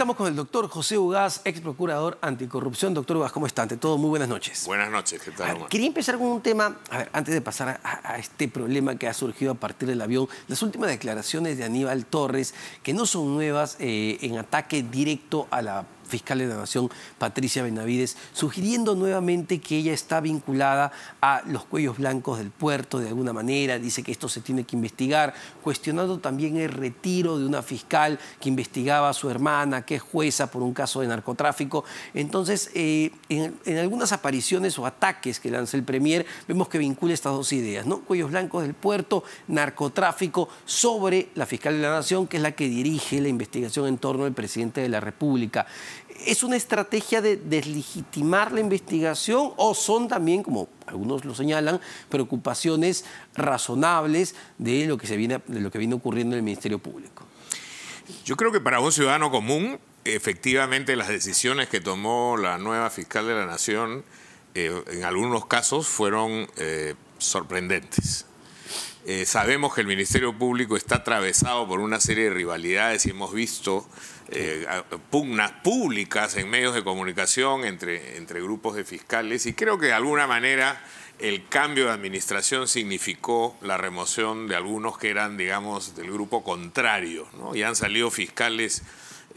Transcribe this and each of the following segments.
Estamos con el doctor José Ugaz, ex procurador anticorrupción. Doctor Ugaz, ¿cómo está? Ante todo, muy buenas noches. Buenas noches, ¿qué tal, Omar? Quería empezar con un tema, antes de pasar a este problema que ha surgido a partir del avión. Las últimas declaraciones de Aníbal Torres, que no son nuevas, en ataque directo a la fiscal de la Nación, Patricia Benavides, sugiriendo nuevamente que ella está vinculada a los cuellos blancos del puerto de alguna manera, dice que esto se tiene que investigar, cuestionando también el retiro de una fiscal que investigaba a su hermana, que es jueza por un caso de narcotráfico. Entonces, en algunas apariciones o ataques que lanza el Premier, vemos que vincula estas dos ideas, ¿no? Cuellos blancos del puerto, narcotráfico, sobre la fiscal de la Nación, que es la que dirige la investigación en torno al presidente de la República. ¿Es una estrategia de deslegitimar la investigación o son también, como algunos lo señalan, preocupaciones razonables de lo que viene ocurriendo en el Ministerio Público? Yo creo que para un ciudadano común, efectivamente las decisiones que tomó la nueva fiscal de la Nación en algunos casos fueron sorprendentes. Sabemos que el Ministerio Público está atravesado por una serie de rivalidades y hemos visto pugnas públicas en medios de comunicación entre grupos de fiscales, y creo que de alguna manera el cambio de administración significó la remoción de algunos que eran, digamos, del grupo contrario, ¿no? Y han salido fiscales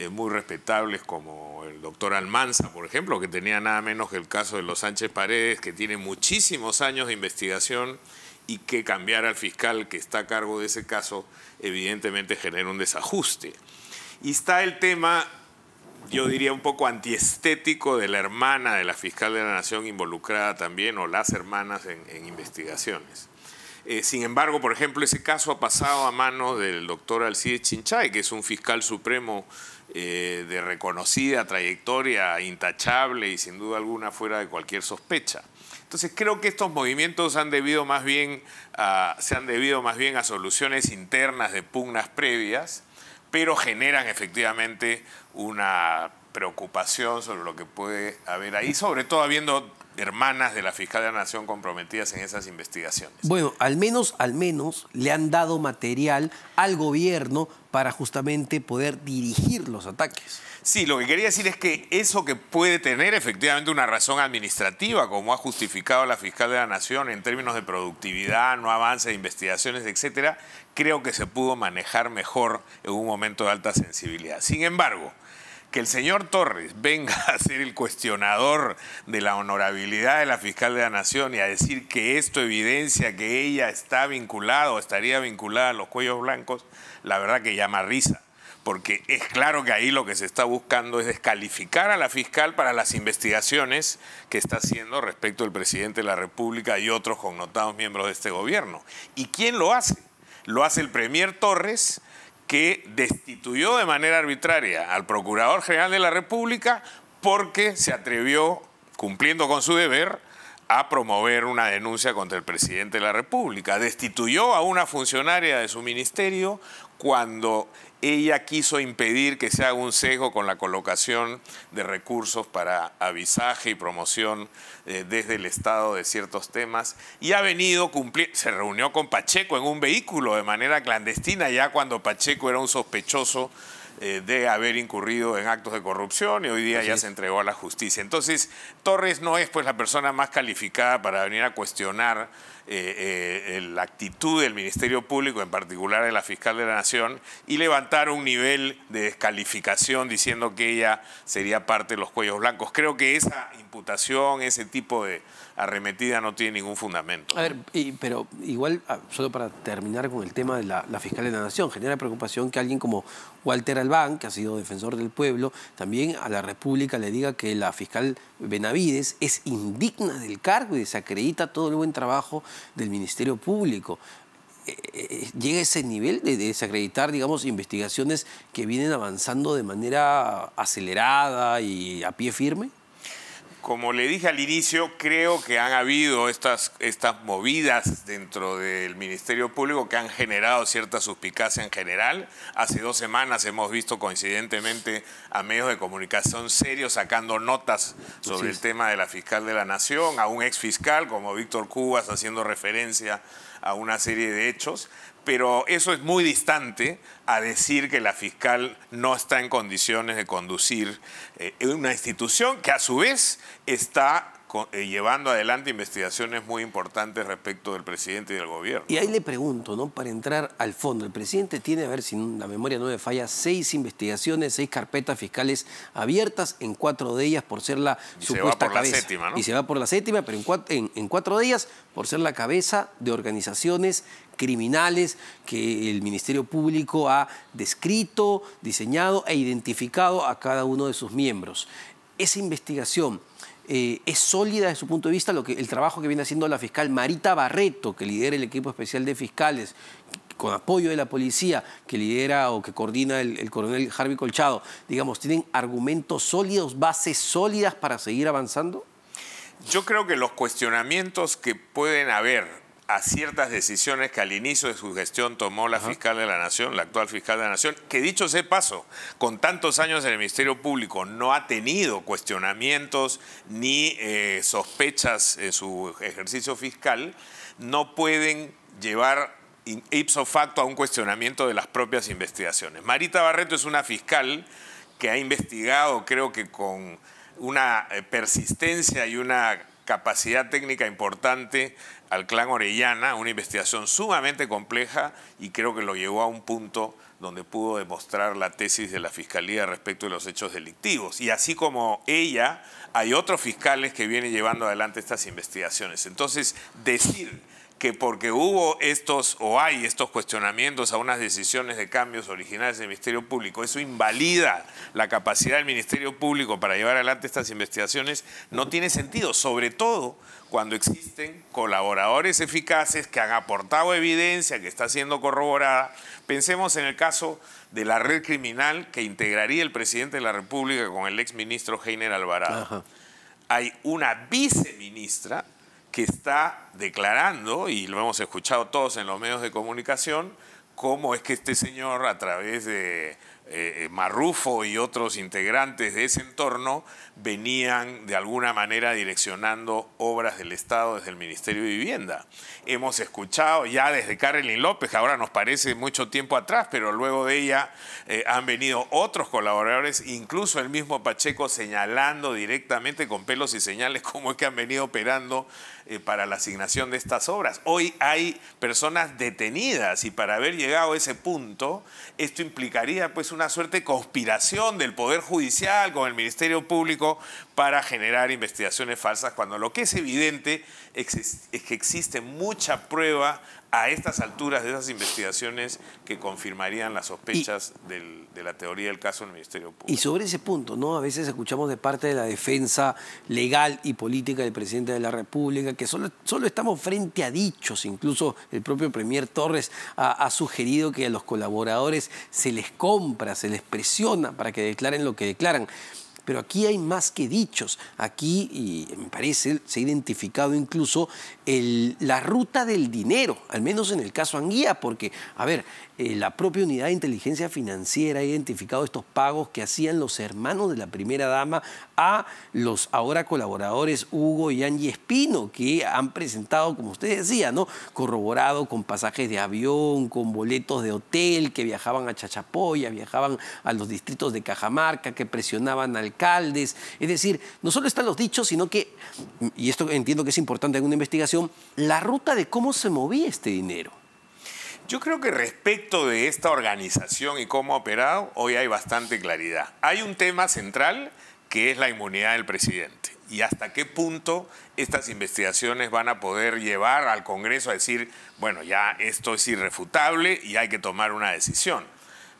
muy respetables como el doctor Almanza, por ejemplo, que tenía nada menos que el caso de los Sánchez Paredes, que tiene muchísimos años de investigación, y que cambiar al fiscal que está a cargo de ese caso evidentemente genera un desajuste. Y está el tema, yo diría un poco antiestético, de la hermana de la fiscal de la Nación involucrada también, o las hermanas en investigaciones. Sin embargo, por ejemplo, ese caso ha pasado a manos del doctor Alcides Chinchay, que es un fiscal supremo de reconocida trayectoria, intachable y sin duda alguna fuera de cualquier sospecha. Entonces creo que estos movimientos se han debido más bien a soluciones internas de pugnas previas, pero generan efectivamente una preocupación sobre lo que puede haber ahí, sobre todo habiendo hermanas de la fiscal de la Nación comprometidas en esas investigaciones. Bueno, al menos le han dado material al gobierno para justamente poder dirigir los ataques. Sí, lo que quería decir es que eso, que puede tener efectivamente una razón administrativa, como ha justificado la fiscal de la Nación en términos de productividad, no avance de investigaciones, etcétera, creo que se pudo manejar mejor en un momento de alta sensibilidad. Sin embargo, que el señor Torres venga a ser el cuestionador de la honorabilidad de la fiscal de la Nación y a decir que esto evidencia que ella está vinculada o estaría vinculada a los cuellos blancos, la verdad que llama risa. Porque es claro que ahí lo que se está buscando es descalificar a la fiscal para las investigaciones que está haciendo respecto del presidente de la República y otros connotados miembros de este gobierno. ¿Y quién lo hace? Lo hace el Premier Torres, que destituyó de manera arbitraria al Procurador General de la República porque se atrevió, cumpliendo con su deber, a promover una denuncia contra el presidente de la República. Destituyó a una funcionaria de su ministerio cuando ella quiso impedir que se haga un sesgo con la colocación de recursos para avisaje y promoción desde el Estado de ciertos temas, y ha venido cumpliendo. Se reunió con Pacheco en un vehículo de manera clandestina, ya cuando Pacheco era un sospechoso de haber incurrido en actos de corrupción, y hoy día ya se entregó a la justicia. Entonces, Torres no es pues la persona más calificada para venir a cuestionar la actitud del Ministerio Público, en particular de la fiscal de la Nación, y levantar un nivel de descalificación diciendo que ella sería parte de los cuellos blancos. Creo que esa imputación, ese tipo de arremetida no tiene ningún fundamento. A ver, pero igual, solo para terminar con el tema de la fiscal de la Nación, genera preocupación que alguien como Walter Albán, que ha sido defensor del pueblo, también a la República le diga que la fiscal Benavides es indigna del cargo y desacredita todo el buen trabajo del Ministerio Público. ¿Llega a ese nivel de desacreditar, digamos, investigaciones que vienen avanzando de manera acelerada y a pie firme? Como le dije al inicio, creo que han habido estas movidas dentro del Ministerio Público que han generado cierta suspicacia en general. Hace 2 semanas hemos visto coincidentemente a medios de comunicación serios sacando notas sobre el tema de la fiscal de la Nación, a un exfiscal como Víctor Cubas haciendo referencia a una serie de hechos, pero eso es muy distante a decir que la fiscal no está en condiciones de conducir una institución que a su vez está llevando adelante investigaciones muy importantes respecto del presidente y del gobierno. Y ahí le pregunto, ¿no? Para entrar al fondo, el presidente tiene, a ver si la memoria no me falla, 6 investigaciones, 6 carpetas fiscales abiertas, en 4 de ellas por ser la supuesta cabeza. La séptima, ¿no? Y se va por la séptima, pero en 4 de ellas por ser la cabeza de organizaciones criminales que el Ministerio Público ha descrito, diseñado e identificado a cada uno de sus miembros. Esa investigación es sólida desde su punto de vista el trabajo que viene haciendo la fiscal Marita Barreto, que lidera el equipo especial de fiscales, con apoyo de la policía, que lidera o que coordina el coronel Harvey Colchado. Digamos, ¿tienen argumentos sólidos, bases sólidas para seguir avanzando? Yo creo que los cuestionamientos que pueden haber a ciertas decisiones que al inicio de su gestión tomó la fiscal de la Nación, la actual fiscal de la Nación, que dicho sea de paso, con tantos años en el Ministerio Público no ha tenido cuestionamientos ni sospechas en su ejercicio fiscal, no pueden llevar ipso facto a un cuestionamiento de las propias investigaciones. Marita Barreto es una fiscal que ha investigado, creo que con una persistencia y una capacidad técnica importante al clan Orellana, una investigación sumamente compleja, y creo que lo llevó a un punto donde pudo demostrar la tesis de la Fiscalía respecto de los hechos delictivos. Y así como ella, hay otros fiscales que vienen llevando adelante estas investigaciones. Entonces, decir que porque hubo hay estos cuestionamientos a unas decisiones de cambios originales del Ministerio Público, eso invalida la capacidad del Ministerio Público para llevar adelante estas investigaciones, no tiene sentido, sobre todo cuando existen colaboradores eficaces que han aportado evidencia que está siendo corroborada. Pensemos en el caso de la red criminal que integraría el presidente de la República con el exministro Heiner Alvarado. Ajá. Hay una viceministra que está declarando, y lo hemos escuchado todos en los medios de comunicación, cómo es que este señor, a través de Marrufo y otros integrantes de ese entorno, venían de alguna manera direccionando obras del Estado desde el Ministerio de Vivienda. Hemos escuchado ya desde Karelyn López, que ahora nos parece mucho tiempo atrás, pero luego de ella han venido otros colaboradores, incluso el mismo Pacheco, señalando directamente con pelos y señales cómo es que han venido operando para la asignación de estas obras. Hoy hay personas detenidas, y para haber llegado a ese punto, esto implicaría pues una suerte de conspiración del Poder Judicial con el Ministerio Público para generar investigaciones falsas, cuando lo que es evidente es que existe mucha prueba a estas alturas de esas investigaciones que confirmarían las sospechas de la teoría del caso del Ministerio Público. Y sobre ese punto, ¿no? A veces escuchamos de parte de la defensa legal y política del presidente de la República que solo estamos frente a dichos. Incluso el propio premier Torres ha sugerido que a los colaboradores se les compra, se les presiona para que declaren lo que declaran. Pero aquí hay más que dichos. Aquí, y me parece, se ha identificado incluso la ruta del dinero, al menos en el caso Anguía, porque, a ver, la propia Unidad de Inteligencia Financiera ha identificado estos pagos que hacían los hermanos de la primera dama a los ahora colaboradores Hugo y Angie Espino, que han presentado, como usted decía, ¿no?, corroborado con pasajes de avión, con boletos de hotel, que viajaban a Chachapoya, viajaban a los distritos de Cajamarca, que presionaban alcaldes. Es decir, no solo están los dichos, sino que, y esto entiendo que es importante en una investigación, la ruta de cómo se movía este dinero. Yo creo que respecto de esta organización y cómo ha operado, hoy hay bastante claridad. Hay un tema central que es la inmunidad del presidente, y hasta qué punto estas investigaciones van a poder llevar al Congreso a decir, bueno, ya esto es irrefutable y hay que tomar una decisión.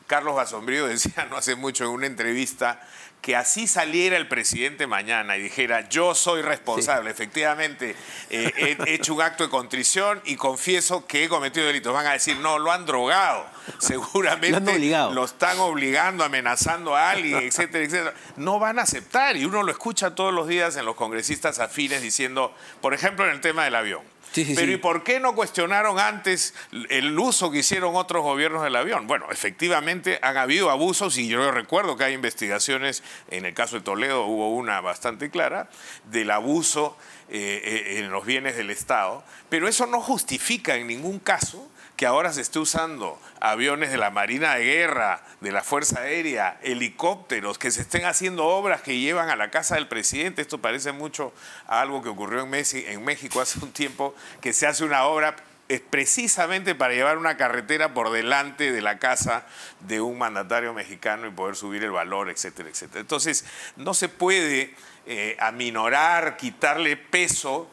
Carlos Basombrío decía no hace mucho en una entrevista que así saliera el presidente mañana y dijera, yo soy responsable, sí, efectivamente, he hecho un acto de contrición y confieso que he cometido delitos. Van a decir, no, lo han drogado, seguramente lo están obligando, amenazando a alguien, etcétera, etcétera. No van a aceptar, y uno lo escucha todos los días en los congresistas afines diciendo, por ejemplo, en el tema del avión, Sí, sí, Pero sí. ¿y por qué no cuestionaron antes el uso que hicieron otros gobiernos del avión? Bueno, efectivamente han habido abusos y yo recuerdo que hay investigaciones, en el caso de Toledo hubo una bastante clara, del abuso en los bienes del Estado, pero eso no justifica en ningún caso que ahora se esté usando aviones de la Marina de Guerra, de la Fuerza Aérea, helicópteros, que se estén haciendo obras que llevan a la casa del presidente. Esto parece mucho a algo que ocurrió en México hace un tiempo, que se hace una obra precisamente para llevar una carretera por delante de la casa de un mandatario mexicano y poder subir el valor, etcétera, etcétera. Entonces, no se puede aminorar, quitarle peso,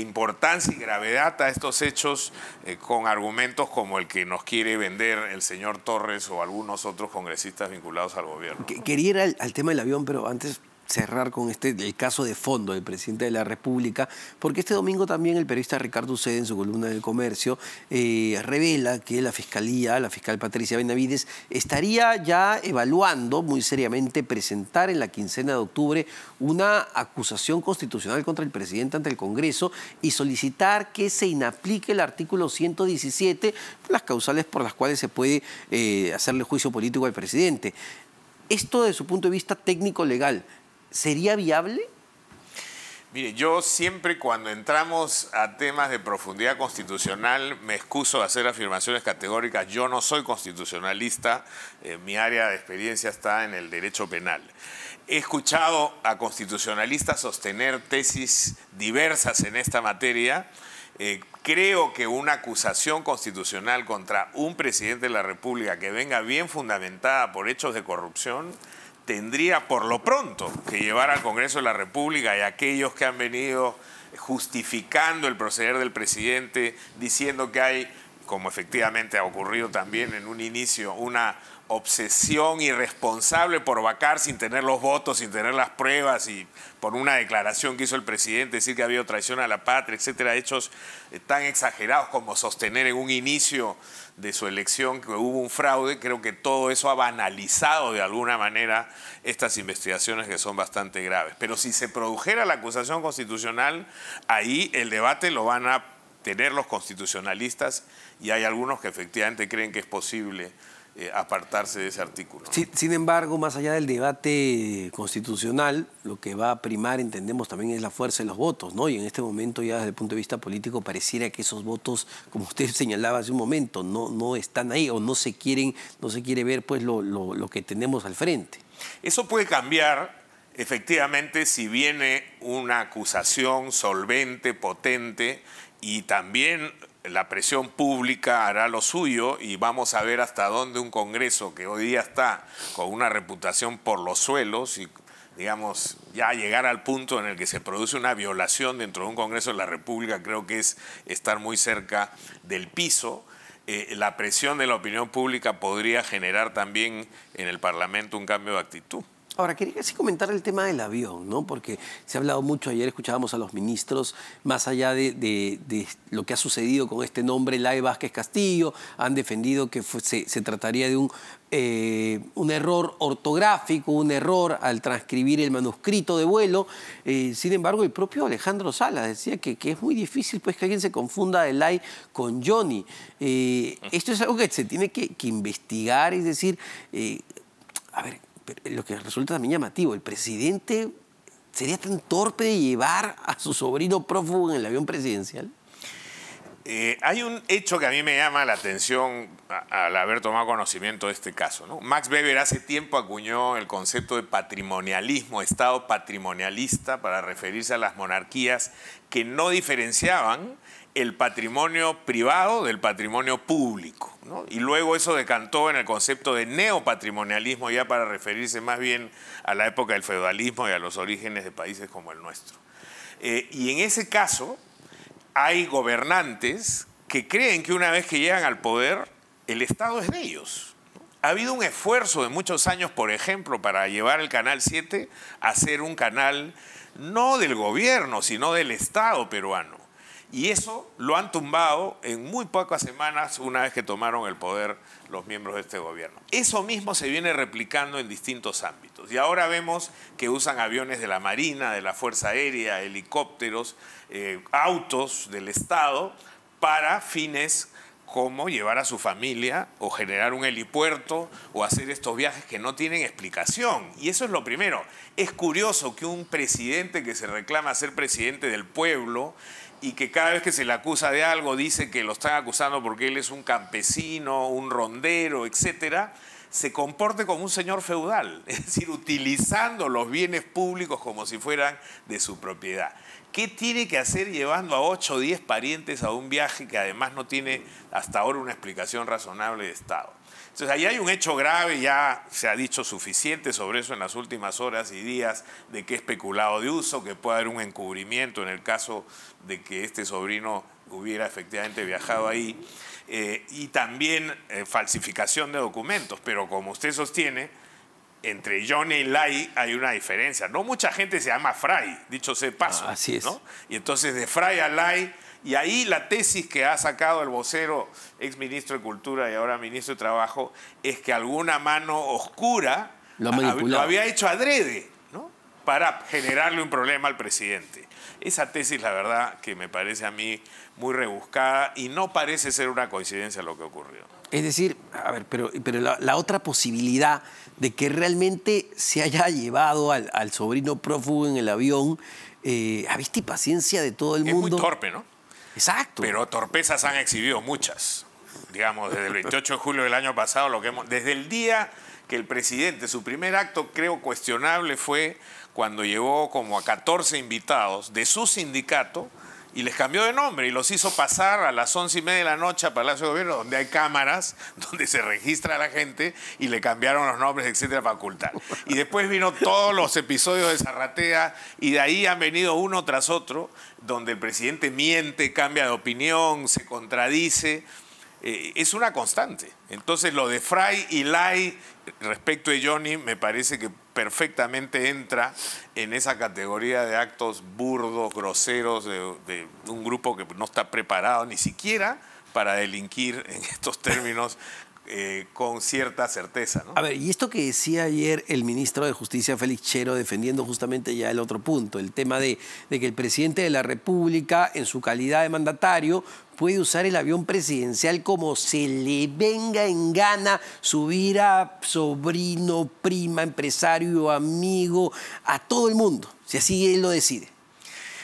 importancia y gravedad a estos hechos con argumentos como el que nos quiere vender el señor Torres o algunos otros congresistas vinculados al gobierno. Quería ir al tema del avión, pero antes cerrar con el caso de fondo del presidente de la República, porque este domingo también el periodista Ricardo Uceda, en su columna del Comercio, revela que la fiscal Patricia Benavides, estaría ya evaluando muy seriamente presentar en la quincena de octubre una acusación constitucional contra el presidente ante el Congreso y solicitar que se inaplique el artículo 117, las causales por las cuales se puede hacerle juicio político al presidente. Esto, desde su punto de vista técnico-legal, ¿sería viable? Mire, yo siempre cuando entramos a temas de profundidad constitucional me excuso de hacer afirmaciones categóricas. Yo no soy constitucionalista, mi área de experiencia está en el derecho penal. He escuchado a constitucionalistas sostener tesis diversas en esta materia. Creo que una acusación constitucional contra un presidente de la República que venga bien fundamentada por hechos de corrupción tendría por lo pronto que llevar al Congreso de la República y a aquellos que han venido justificando el proceder del presidente, diciendo que hay, como efectivamente ha ocurrido también en un inicio, una obsesión irresponsable por vacar sin tener los votos, sin tener las pruebas y por una declaración que hizo el presidente, decir que había traición a la patria, etcétera, hechos tan exagerados como sostener en un inicio de su elección que hubo un fraude. Creo que todo eso ha banalizado de alguna manera estas investigaciones que son bastante graves. Pero si se produjera la acusación constitucional, ahí el debate lo van a tener los constitucionalistas y hay algunos que efectivamente creen que es posible apartarse de ese artículo, ¿no? Sin embargo, más allá del debate constitucional, lo que va a primar, entendemos, también es la fuerza de los votos, ¿no? Y en este momento, ya desde el punto de vista político, pareciera que esos votos, como usted señalaba hace un momento, no están ahí o no se quiere ver pues lo que tenemos al frente. Eso puede cambiar, efectivamente, si viene una acusación solvente, potente, y también la presión pública hará lo suyo y vamos a ver hasta dónde un Congreso que hoy día está con una reputación por los suelos y, digamos, ya llegar al punto en el que se produce una violación dentro de un Congreso de la República, creo que es estar muy cerca del piso. La presión de la opinión pública podría generar también en el Parlamento un cambio de actitud. Ahora, quería así comentar el tema del avión, ¿no? Porque se ha hablado mucho, ayer escuchábamos a los ministros, más allá de lo que ha sucedido con este nombre, Lai Vázquez Castillo, han defendido que se trataría de un error ortográfico, un error al transcribir el manuscrito de vuelo. Sin embargo, el propio Alejandro Salas decía que es muy difícil pues, que alguien se confunda de Lai con Johnny. Esto es algo que se tiene que investigar, es decir, a ver, lo que resulta también llamativo, el presidente sería tan torpe de llevar a su sobrino prófugo en el avión presidencial. Hay un hecho que a mí me llama la atención al haber tomado conocimiento de este caso, ¿no? Max Weber hace tiempo acuñó el concepto de patrimonialismo, Estado patrimonialista, para referirse a las monarquías que no diferenciaban el patrimonio privado del patrimonio público, ¿no? Y luego eso decantó en el concepto de neopatrimonialismo, ya para referirse más bien a la época del feudalismo y a los orígenes de países como el nuestro. Y en ese caso hay gobernantes que creen que una vez que llegan al poder, el Estado es de ellos. Ha habido un esfuerzo de muchos años, por ejemplo, para llevar el Canal 7 a ser un canal no del gobierno, sino del Estado peruano. Y eso lo han tumbado en muy pocas semanas una vez que tomaron el poder los miembros de este gobierno. Eso mismo se viene replicando en distintos ámbitos. Y ahora vemos que usan aviones de la Marina, de la Fuerza Aérea, helicópteros, autos del Estado para fines como llevar a su familia o generar un helipuerto o hacer estos viajes que no tienen explicación. Y eso es lo primero. Es curioso que un presidente que se reclama ser presidente del pueblo y que cada vez que se le acusa de algo dice que lo están acusando porque él es un campesino, un rondero, etcétera, se comporte como un señor feudal, es decir, utilizando los bienes públicos como si fueran de su propiedad. ¿Qué tiene que hacer llevando a 8 o 10 parientes a un viaje que además no tiene hasta ahora una explicación razonable de Estado? Entonces, ahí hay un hecho grave, ya se ha dicho suficiente sobre eso en las últimas horas y días, de que es peculado de uso, que puede haber un encubrimiento en el caso de que este sobrino hubiera efectivamente viajado ahí, y también falsificación de documentos, pero como usted sostiene, entre Johnny y Lai hay una diferencia. No mucha gente se llama Fray, dicho sea de paso. Así es. ¿No? Y entonces de Fray a Lai, y ahí la tesis que ha sacado el vocero, ex ministro de Cultura y ahora ministro de Trabajo, es que alguna mano oscura lo había hecho adrede, ¿no? Para generarle un problema al presidente. Esa tesis, la verdad, que me parece a mí muy rebuscada y no parece ser una coincidencia lo que ocurrió. Es decir, a ver, pero la otra posibilidad de que realmente se haya llevado al sobrino prófugo en el avión, a vista y paciencia de todo el mundo. Es muy torpe, ¿no? Exacto. Pero torpezas han exhibido muchas. Digamos, desde el 28 de julio del año pasado, desde el día que el presidente, su primer acto creo cuestionable fue cuando llevó como a 14 invitados de su sindicato y les cambió de nombre y los hizo pasar a las 11:30 de la noche a Palacio de Gobierno, donde hay cámaras, donde se registra a la gente y le cambiaron los nombres, etcétera, para ocultar. Y después vino todos los episodios de Zarratea y de ahí han venido uno tras otro, donde el presidente miente, cambia de opinión, se contradice. Es una constante. Entonces lo de Fray y Lai respecto de Johnny me parece que perfectamente entra en esa categoría de actos burdos, groseros, de un grupo que no está preparado ni siquiera para delinquir en estos términos con cierta certeza, ¿no? A ver, y esto que decía ayer el ministro de Justicia, Félix Chero, defendiendo justamente ya el otro punto, el tema de que el presidente de la República, en su calidad de mandatario, puede usar el avión presidencial como se le venga en gana, subir a sobrino, prima, empresario, amigo, a todo el mundo, si así él lo decide.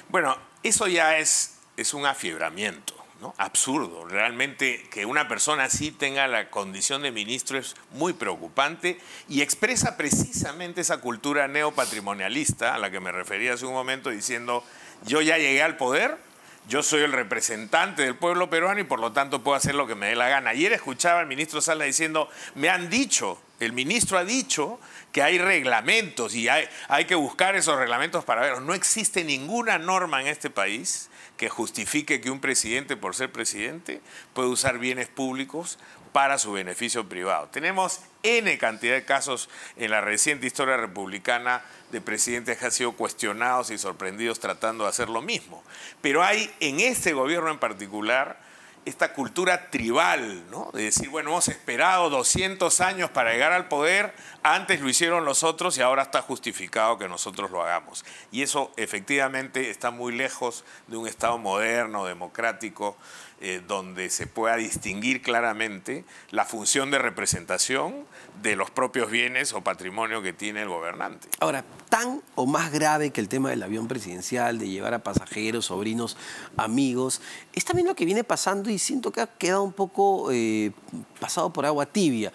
Bueno, eso ya es un afiebramiento, ¿no? Absurdo. Realmente que una persona así tenga la condición de ministro es muy preocupante y expresa precisamente esa cultura neopatrimonialista a la que me refería hace un momento diciendo yo ya llegué al poder, yo soy el representante del pueblo peruano y por lo tanto puedo hacer lo que me dé la gana. Ayer escuchaba al ministro Sala diciendo, me han dicho, el ministro ha dicho que hay reglamentos y hay que buscar esos reglamentos para verlos. No existe ninguna norma en este país que justifique que un presidente, por ser presidente, puede usar bienes públicos para su beneficio privado. Tenemos N cantidad de casos en la reciente historia republicana de presidentes que han sido cuestionados y sorprendidos tratando de hacer lo mismo. Pero hay en este gobierno en particular esta cultura tribal, ¿no? De decir, bueno, hemos esperado 200 años para llegar al poder, antes lo hicieron los otros y ahora está justificado que nosotros lo hagamos. Y eso efectivamente está muy lejos de un Estado moderno, democrático, donde se pueda distinguir claramente la función de representación de los propios bienes o patrimonio que tiene el gobernante. Ahora, tan o más grave que el tema del avión presidencial, de llevar a pasajeros, sobrinos, amigos, es también lo que viene pasando y siento que ha quedado un poco pasado por agua tibia.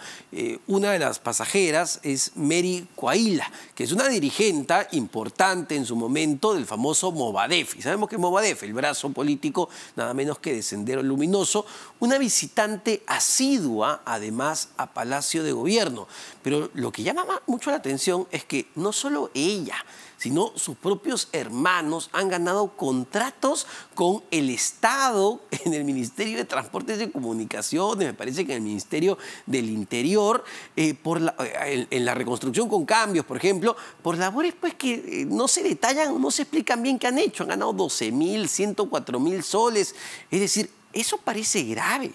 Una de las pasajeras es Mary Coaila, que es una dirigente importante en su momento del famoso Movadef. Y sabemos que Movadef, el brazo político nada menos que de Sendero Luminoso, una visitante asidua además a Palacio de Gobierno. Pero lo que llama mucho la atención es que no solo ella, sino sus propios hermanos han ganado contratos con el Estado en el Ministerio de Transportes y Comunicaciones, me parece que en el Ministerio del Interior, en la reconstrucción con cambios, por ejemplo, por labores pues que no se detallan, no se explican bien qué han hecho. Han ganado 12.000, 104.000 soles. Es decir, eso parece grave.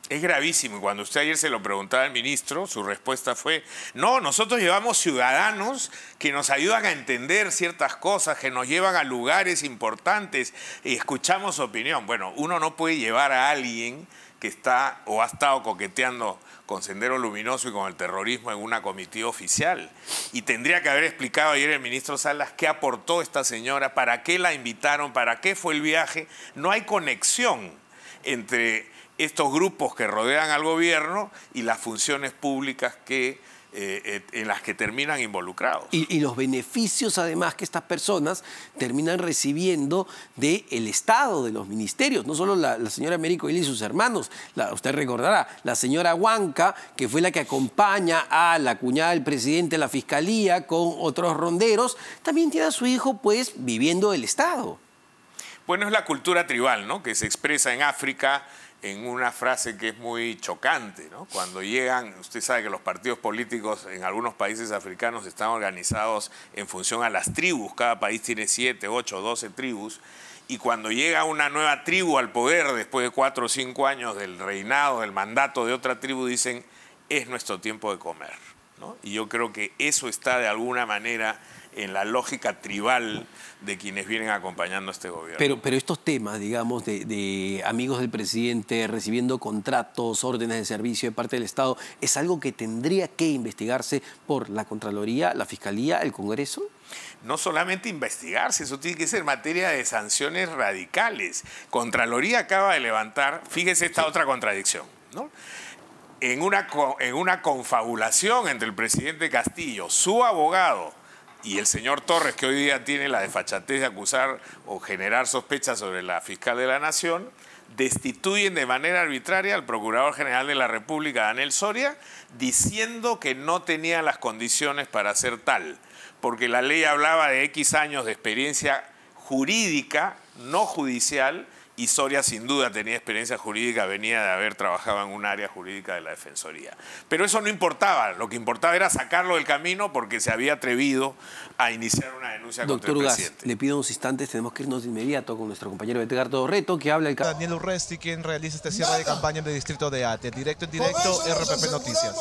Es gravísimo. Y cuando usted ayer se lo preguntaba al ministro, su respuesta fue: no, nosotros llevamos ciudadanos que nos ayudan a entender ciertas cosas, que nos llevan a lugares importantes y escuchamos su opinión. Bueno, uno no puede llevar a alguien que está o ha estado coqueteando con Sendero Luminoso y con el terrorismo en una comitiva oficial. Y tendría que haber explicado ayer el ministro Salas qué aportó esta señora, para qué la invitaron, para qué fue el viaje. No hay conexión entre estos grupos que rodean al gobierno y las funciones públicas en las que terminan involucrados. Y los beneficios, además, que estas personas terminan recibiendo del Estado, de los ministerios. No solo la señora Américo Vila y sus hermanos. Usted recordará, la señora Huanca, que fue la que acompaña a la cuñada del presidente a la Fiscalía con otros ronderos, también tiene a su hijo, pues, viviendo del Estado. Bueno, es la cultura tribal, ¿no?, que se expresa en África en una frase que es muy chocante, ¿no? Cuando llegan, usted sabe que los partidos políticos en algunos países africanos están organizados en función a las tribus, cada país tiene 7, 8, 12 tribus, y cuando llega una nueva tribu al poder después de 4 o 5 años del reinado, del mandato de otra tribu, dicen: es nuestro tiempo de comer, ¿no? Y yo creo que eso está de alguna manera en la lógica tribal de quienes vienen acompañando a este gobierno. Pero estos temas, digamos, de amigos del presidente recibiendo contratos, órdenes de servicio de parte del Estado, ¿es algo que tendría que investigarse por la Contraloría, la Fiscalía, el Congreso? No solamente investigarse, eso tiene que ser materia de sanciones radicales. Contraloría acaba de levantar, fíjese esta otra contradicción, ¿no?, en una confabulación entre el presidente Castillo, su abogado, y el señor Torres, que hoy día tiene la desfachatez de acusar o generar sospechas sobre la fiscal de la Nación, destituyen de manera arbitraria al Procurador General de la República, Daniel Soria, diciendo que no tenía las condiciones para ser tal, porque la ley hablaba de X años de experiencia jurídica, no judicial, y Soria sin duda tenía experiencia jurídica, venía de haber trabajado en un área jurídica de la Defensoría. Pero eso no importaba, lo que importaba era sacarlo del camino porque se había atrevido a iniciar una denuncia contra el presidente. Doctor Ugas, le pido unos instantes, tenemos que irnos de inmediato con nuestro compañero Edgardo Reto, que habla el caso. Daniel Urresti, quien realiza este cierre de campaña en el distrito de Ate. Directo en directo, RPP Noticias.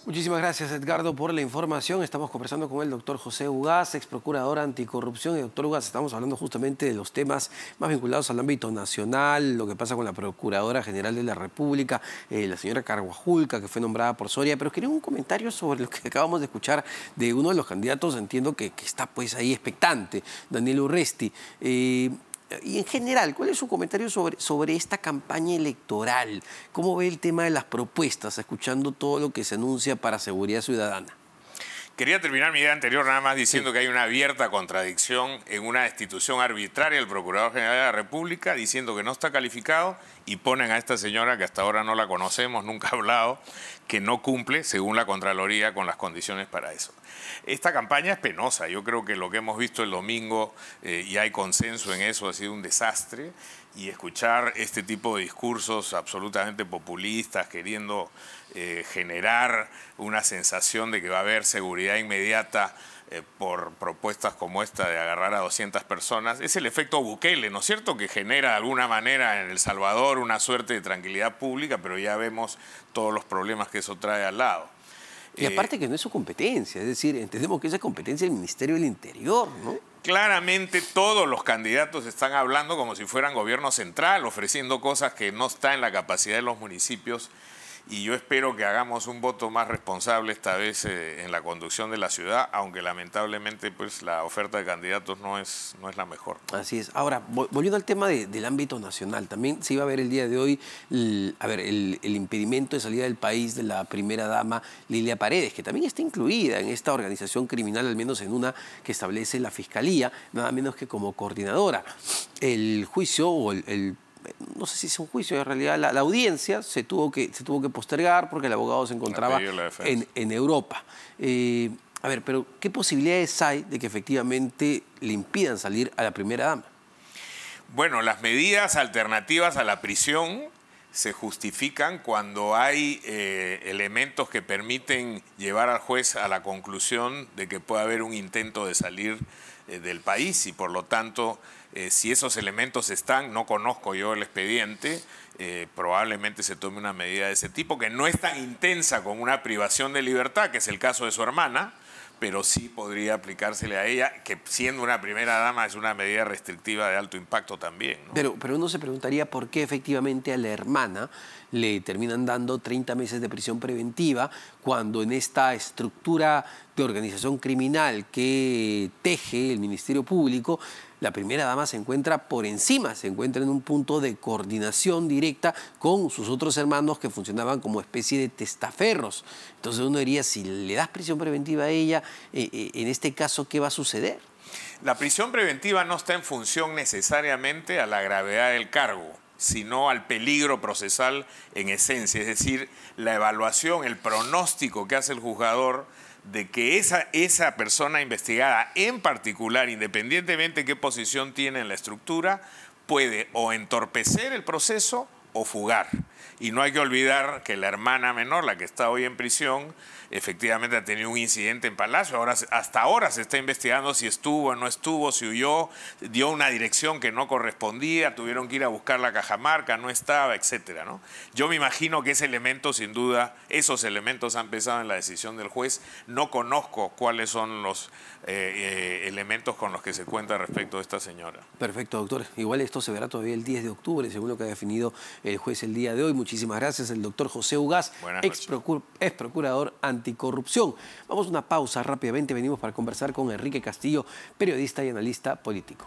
Muchísimas gracias, Edgardo, por la información. Estamos conversando con el doctor José Ugas, ex procurador anticorrupción. Y doctor Ugas, estamos hablando justamente de los temas más vinculados al ámbito nacional, lo que pasa con la Procuradora General de la República, la señora Carhuajulca, que fue nombrada por Soria. Pero quería un comentario sobre lo que acabamos de escuchar de uno de los candidatos, entiendo que está pues ahí expectante, Daniel Urresti. Y en general, ¿cuál es su comentario sobre esta campaña electoral? ¿Cómo ve el tema de las propuestas, escuchando todo lo que se anuncia para seguridad ciudadana? Quería terminar mi idea anterior nada más diciendo que hay una abierta contradicción en una destitución arbitraria del Procurador General de la República, diciendo que no está calificado, y ponen a esta señora, que hasta ahora no la conocemos, nunca ha hablado, que no cumple, según la Contraloría, con las condiciones para eso. Esta campaña es penosa. Yo creo que lo que hemos visto el domingo, y hay consenso en eso, ha sido un desastre. Y escuchar este tipo de discursos absolutamente populistas, queriendo generar una sensación de que va a haber seguridad inmediata por propuestas como esta de agarrar a 200 personas, es el efecto Bukele, ¿no es cierto?, que genera de alguna manera en El Salvador una suerte de tranquilidad pública, pero ya vemos todos los problemas que eso trae al lado. Y aparte que no es su competencia, es decir, entendemos que esa es competencia del Ministerio del Interior, ¿no? Claramente todos los candidatos están hablando como si fueran gobierno central, ofreciendo cosas que no están en la capacidad de los municipios. Y yo espero que hagamos un voto más responsable esta vez en la conducción de la ciudad, aunque lamentablemente pues la oferta de candidatos no es la mejor. Así es. Ahora, volviendo al tema del ámbito nacional, también se iba a ver el día de hoy el impedimento de salida del país de la primera dama Lilia Paredes, que también está incluida en esta organización criminal, al menos en una que establece la Fiscalía, nada menos que como coordinadora. El juicio o no sé si es un juicio, en realidad la audiencia se tuvo que postergar porque el abogado se encontraba en Europa. A ver, pero ¿qué posibilidades hay de que efectivamente le impidan salir a la primera dama? Bueno, las medidas alternativas a la prisión se justifican cuando hay elementos que permiten llevar al juez a la conclusión de que puede haber un intento de salir del país y por lo tanto, si esos elementos están, no conozco yo el expediente, probablemente se tome una medida de ese tipo que no es tan intensa como una privación de libertad, que es el caso de su hermana, pero sí podría aplicársele a ella, que siendo una primera dama es una medida restrictiva de alto impacto también, ¿no? Pero uno se preguntaría por qué efectivamente a la hermana le terminan dando 30 meses de prisión preventiva cuando en esta estructura de organización criminal que teje el Ministerio Público, la primera dama se encuentra por encima, se encuentra en un punto de coordinación directa con sus otros hermanos que funcionaban como especie de testaferros. Entonces uno diría, si le das prisión preventiva a ella, en este caso, ¿qué va a suceder? La prisión preventiva no está en función necesariamente a la gravedad del cargo, sino al peligro procesal en esencia, es decir, la evaluación, el pronóstico que hace el juzgador de que esa persona investigada en particular, independientemente de qué posición tiene en la estructura, puede o entorpecer el proceso o fugar. Y no hay que olvidar que la hermana menor, la que está hoy en prisión, efectivamente ha tenido un incidente en Palacio. Hasta ahora se está investigando si estuvo o no estuvo, si huyó, dio una dirección que no correspondía, tuvieron que ir a buscar la cajamarca, no estaba, etcétera, ¿no? Yo me imagino que ese elemento, sin duda, esos elementos han pesado en la decisión del juez. No conozco cuáles son los elementos con los que se cuenta respecto de esta señora. Perfecto, doctor. Igual esto se verá todavía el 10 de octubre, según lo que ha definido el juez el día de hoy. Muchísimas gracias, el doctor José Ugaz, ex procurador anticorrupción. Vamos a una pausa rápidamente. Venimos para conversar con Enrique Castillo, periodista y analista político.